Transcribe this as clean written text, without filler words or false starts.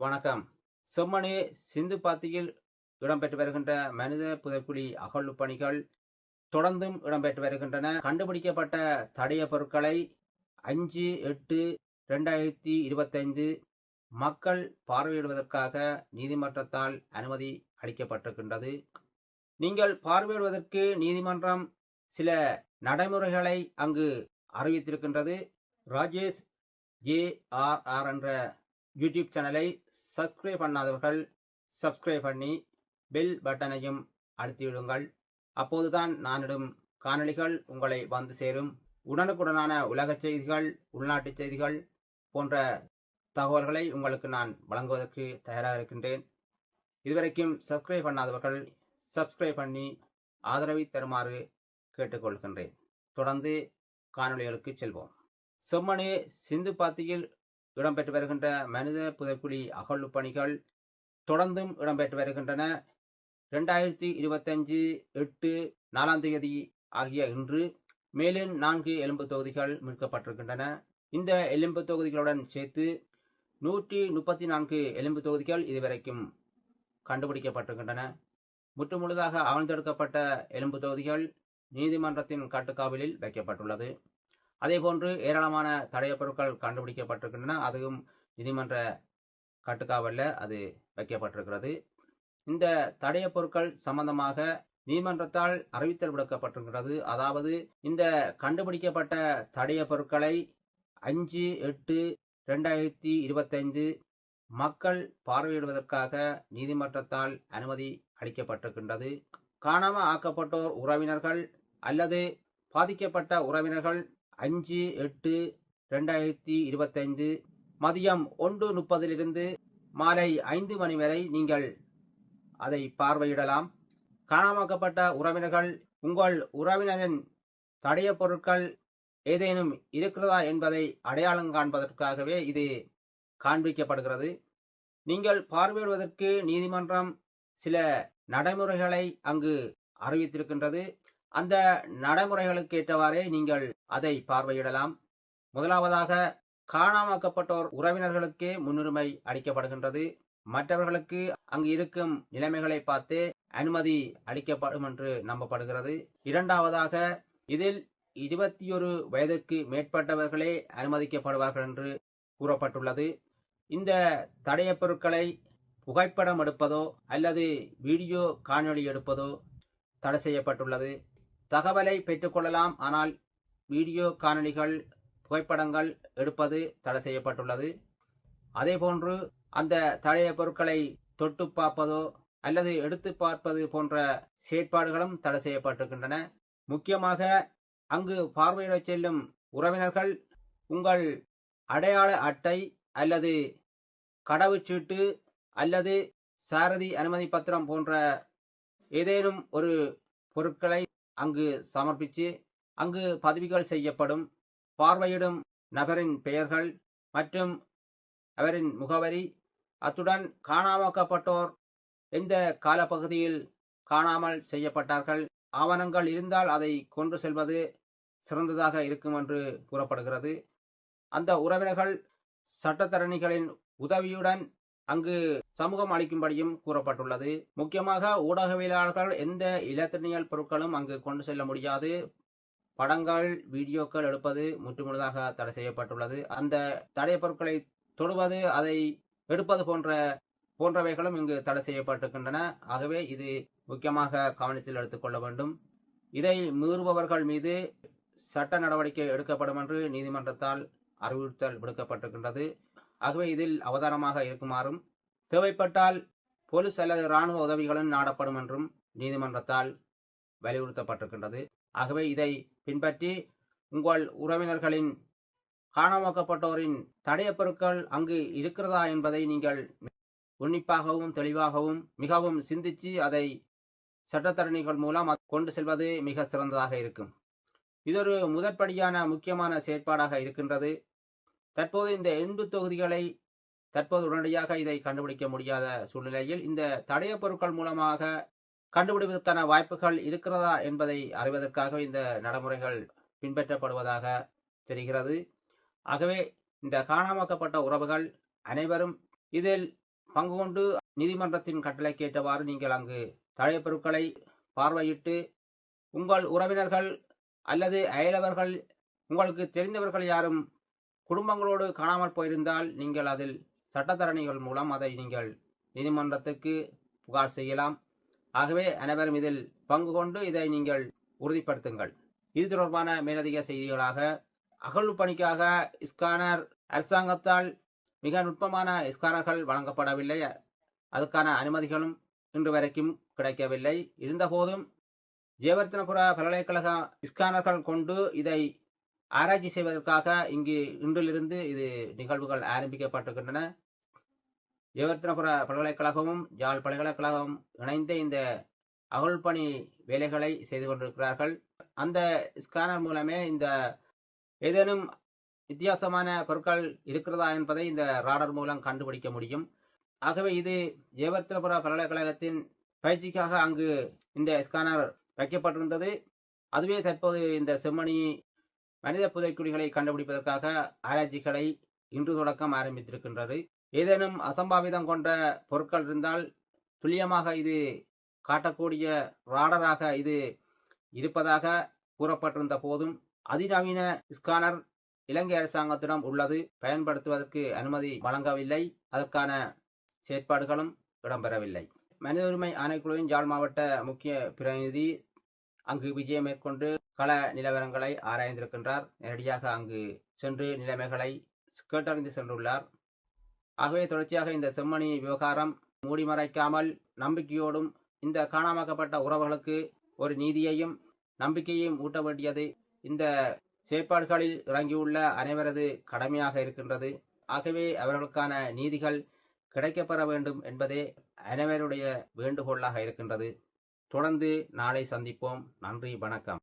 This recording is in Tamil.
வணக்கம். செம்மணி சிந்து பாத்தியில் இடம்பெற்று வருகின்ற மனித புதைக்குழி அகழ்வு பணிகள் தொடர்ந்தும் இடம்பெற்று வருகின்றன. கண்டுபிடிக்கப்பட்ட தடய பொருட்களை 5/8/2025 மக்கள் பார்வையிடுவதற்காக நீதிமன்றத்தால் அனுமதி அளிக்கப்பட்டிருக்கின்றது. நீங்கள் பார்வையிடுவதற்கு நீதிமன்றம் சில நடைமுறைகளை அங்கு அறிவித்திருக்கின்றது. ராஜேஷ் JRR என்ற யூடியூப் சேனலை சப்ஸ்கிரைப் பண்ணாதவர்கள் சப்ஸ்கிரைப் பண்ணி பெல் பட்டனையும் அழுத்திவிடுங்கள். அப்போதுதான் நானிடும் காணொளிகள் உங்களை வந்து சேரும். உடனுக்குடனான உலக செய்திகள், உள்நாட்டு செய்திகள் போன்ற தகவல்களை உங்களுக்கு நான் வழங்குவதற்கு தயாராக இருக்கின்றேன். இதுவரைக்கும் சப்ஸ்கிரைப் பண்ணாதவர்கள் சப்ஸ்கிரைப் பண்ணி ஆதரவை தருமாறு கேட்டுக்கொள்கின்றேன். தொடர்ந்து காணொளிகளுக்கு செல்வோம். செம்மணி சிந்து பாத்தியில் இடம்பெற்று வருகின்ற மனித புதைக்குழி அகழ்வு பணிகள் தொடர்ந்தும் இடம்பெற்று வருகின்றன. 2025/8/4 ஆகிய இன்று மேலும் 4 எலும்பு தொகுதிகள் மீட்கப்பட்டிருக்கின்றன. இந்த எலும்பு தொகுதிகளுடன் சேர்த்து 134 எலும்பு தொகுதிகள் இதுவரைக்கும் கண்டுபிடிக்கப்பட்டிருக்கின்றன. முற்றுமுழுதாக ஆழ்ந்தெடுக்கப்பட்ட எலும்பு தொகுதிகள் நீதிமன்றத்தின் கட்டுக்காவலில் வைக்கப்பட்டுள்ளது. அதேபோன்று ஏராளமான தடயப் பொருட்கள் கண்டுபிடிக்கப்பட்டிருக்கின்றன. அதுவும் நீதிமன்ற கட்டுக்காவலில் அது வைக்கப்பட்டிருக்கிறது. இந்த தடயப் பொருட்கள் சம்பந்தமாக நீதிமன்றத்தால் அறிவித்தல் விடுக்கப்பட்டிருக்கிறது. அதாவது இந்த கண்டுபிடிக்கப்பட்ட தடயப் பொருட்களை 5/8/2025 மக்கள் பார்வையிடுவதற்காக நீதிமன்றத்தால் அனுமதி அளிக்கப்பட்டிருக்கின்றது. காணாமல் ஆக்கப்பட்டோர் உறவினர்கள் அல்லது பாதிக்கப்பட்ட உறவினர்கள் 5/8/2025 மதியம் 1:30 மாலை 5 மணி வரை நீங்கள் அதை பார்வையிடலாம். காணாமக்கப்பட்ட உறவினர்கள் உங்கள் உறவினரின் தடய பொருட்கள் ஏதேனும் இருக்கிறதா என்பதை அடையாளம் காண்பதற்காகவே இது காண்பிக்கப்படுகிறது. நீங்கள் பார்வையிடுவதற்கு நீதிமன்றம் சில நடைமுறைகளை அங்கு அறிவித்திருக்கின்றது. அந்த நடைமுறைகளுக்கு ஏற்றவாறே நீங்கள் அதை பார்வையிடலாம். முதலாவதாக காணாமக்கப்பட்டோர் உறவினர்களுக்கே முன்னுரிமை அளிக்கப்படுகின்றது. மற்றவர்களுக்கு அங்கு இருக்கும் நிலைமைகளை பார்த்து அனுமதி அளிக்கப்படும் என்று நம்பப்படுகிறது. இரண்டாவதாக இதில் 21 வயதுக்கு மேற்பட்டவர்களே அனுமதிக்கப்படுவார்கள் என்று கூறப்பட்டுள்ளது. இந்த தடயப் பொருட்களை புகைப்படம் எடுப்பதோ அல்லது வீடியோ காணொளி எடுப்பதோ தடை செய்யப்பட்டுள்ளது. தகவலை பெற்றுக்கொள்ளலாம், ஆனால் வீடியோ காணொளிகள், புகைப்படங்கள் எடுப்பது தடை செய்யப்பட்டுள்ளது. அதேபோன்று அந்த தடய பொருட்களை தொட்டு பார்ப்பதோ அல்லது எடுத்து பார்ப்பது போன்ற செயற்பாடுகளும் தடை செய்யப்பட்டிருக்கின்றன. முக்கியமாக அங்கு பார்வையிட செல்லும் உறவினர்கள் உங்கள் அடையாள அட்டை அல்லது கடவுச்சீட்டு அல்லது சாரதி அனுமதி பத்திரம் போன்ற ஏதேனும் ஒரு பொருட்களை அங்கு சமர்ப்பித்து அங்கு பதிவுகள் செய்யப்படும். பார்வையிடும் நபரின் பெயர்கள் மற்றும் அவரின் முகவரி, அத்துடன் காணாமக்கப்பட்டோர் எந்த காலப்பகுதியில் காணாமல் செய்யப்பட்டார்கள், ஆவணங்கள் இருந்தால் அதை கொண்டு செல்வது சிறந்ததாக இருக்கும் என்று கூறப்படுகிறது. அந்த உறவினர்கள் சட்டத்தரணிகளின் உதவியுடன் அங்கு சமூகம் அளிக்கும்படியும் கூறப்பட்டுள்ளது. முக்கியமாக ஊடகவியலாளர்கள் எந்த இலத்திரனியல் பொருட்களும் அங்கு கொண்டு செல்ல முடியாது. படங்கள், வீடியோக்கள் எடுப்பது முற்றுமுழுதாக தடை செய்யப்பட்டுள்ளது. அந்த தடய பொருட்களை தொடுவது, அதை எடுப்பது போன்றவைகளும் இங்கு தடை செய்யப்பட்டிருக்கின்றன. ஆகவே இது முக்கியமாக கவனத்தில் எடுத்துக்கொள்ள வேண்டும். இதை மீறுபவர்கள் மீது சட்ட நடவடிக்கை எடுக்கப்படும் என்று நீதிமன்றத்தால் அறிவுறுத்தல் விடுக்கப்பட்டிருக்கின்றது. ஆகவே இதில் அவதானமாக இருக்குமாறும், தேவைப்பட்டால் போலீஸ் அல்லது இராணுவ உதவிகளும் நாடப்படும் என்றும் நீதிமன்றத்தால் வலியுறுத்தப்பட்டிருக்கின்றது. ஆகவே இதை பின்பற்றி உங்கள் உறவினர்களின் காணாமக்கப்பட்டோரின் தடயப் பொருட்கள் அங்கு இருக்கிறதா என்பதை நீங்கள் உன்னிப்பாகவும் தெளிவாகவும் மிகவும் சிந்தித்து அதை சட்டத்தரணிகள் மூலம் கொண்டு செல்வது மிக சிறந்ததாக இருக்கும். இதொரு முதற்படியான முக்கியமான செயற்பாடாக இருக்கின்றது. தற்போது இந்த எண்பு தொகுதிகளை தற்போது உடனடியாக இதை கண்டுபிடிக்க முடியாத சூழ்நிலையில் இந்த தடயப் பொருட்கள் மூலமாக கண்டுபிடிப்பதற்கான வாய்ப்புகள் இருக்கிறதா என்பதை அறிவதற்காக இந்த நடைமுறைகள் பின்பற்றப்படுவதாக தெரிகிறது. ஆகவே இந்த காணாமக்கப்பட்ட உறவுகள் அனைவரும் இதில் பங்கு கொண்டு நீதிமன்றத்தின் கட்டளைக்கு ஏற்றவாறு நீங்கள் அங்கு தடயப் பொருட்களை பார்வையிட்டு உங்கள் உறவினர்கள் அல்லது அயலவர்கள் உங்களுக்கு தெரிந்தவர்கள் யாரும் குடும்பங்களோடு காணாமல் போயிருந்தால் நீங்கள் அதில் சட்டத்தரணிகள் மூலம் அதை நீங்கள் நீதிமன்றத்துக்கு புகார் செய்யலாம். ஆகவே அனைவரும் இதில் பங்கு கொண்டு இதை நீங்கள் உறுதிப்படுத்துங்கள். இது தொடர்பான மேலதிக செய்திகளாக அகழ்வு பணிக்காக ஸ்கேனர் அரசாங்கத்தால் மிக நுட்பமான ஸ்கேனர்கள் வழங்கப்படவில்லை. அதுக்கான அனுமதிகளும் இன்று வரைக்கும் கிடைக்கவில்லை. இருந்தபோதும் ஜெயவர்த்தனபுர பல்கலைக்கழக ஸ்கேனர்கள் கொண்டு இதை ஆராய்ச்சி செய்வதற்காக இங்கு இன்றிலிருந்து இது நிகழ்வுகள் ஆரம்பிக்கப்பட்டிருக்கின்றன. ஜெயவர்த்தனபுர பல்கலைக்கழகமும் யாழ் பல்கலைக்கழகமும் இணைந்து இந்த அகழ்பணி வேலைகளை செய்து கொண்டிருக்கிறார்கள். அந்த ஸ்கேனர் மூலமே இந்த ஏதேனும் வித்தியாசமான பொருட்கள் இருக்கிறதா என்பதை இந்த ராடர் மூலம் கண்டுபிடிக்க முடியும். ஆகவே இது ஜெயவர்த்தனபுர பல்கலைக்கழகத்தின் பயிற்சிக்காக அங்கு இந்த ஸ்கேனர் வைக்கப்பட்டிருந்தது. அதுவே தற்போது இந்த செம்மணி மனித புதைக்குழிகளை கண்டுபிடிப்பதற்காக ஆராய்ச்சிகளை இன்று தொடக்கம் ஆரம்பித்திருக்கின்றது. ஏதேனும் அசம்பாவிதம் கொண்ட பொருட்கள் இருந்தால் துல்லியமாக இது காட்டக்கூடிய ராடராக இது இருப்பதாக கூறப்பட்டிருந்த போதும் அதிநவீன ஸ்கேனர் இலங்கை அரசாங்கத்திடம் உள்ளது. பயன்படுத்துவதற்கு அனுமதி வழங்கவில்லை. அதற்கான செயற்பாடுகளும் இடம்பெறவில்லை. மனித உரிமை ஆணைக்குழுவின் யாழ் மாவட்ட முக்கிய பிரதிநிதி அங்கு விஜயம் மேற்கொண்டு கள நிலவரங்களை ஆராய்ந்திருக்கின்றார். நேரடியாக அங்கு சென்று நிலைமைகளை கேட்டறிந்து சென்றுள்ளார். ஆகவே தொடர்ச்சியாக இந்த செம்மணி விவகாரம் மூடிமறைக்காமல் நம்பிக்கையோடும் இந்த காணாமக்கப்பட்ட உறவுகளுக்கு ஒரு நீதியையும் நம்பிக்கையையும் ஊட்ட வேண்டியது இந்த செயற்பாடுகளில் இறங்கியுள்ள அனைவரது கடமையாக இருக்கின்றது. ஆகவே அவர்களுக்கான நீதிகள் கிடைக்கப்பெற வேண்டும் என்பதே அனைவருடைய வேண்டுகோளாக இருக்கின்றது. தொடர்ந்து நாளை சந்திப்போம். நன்றி, வணக்கம்.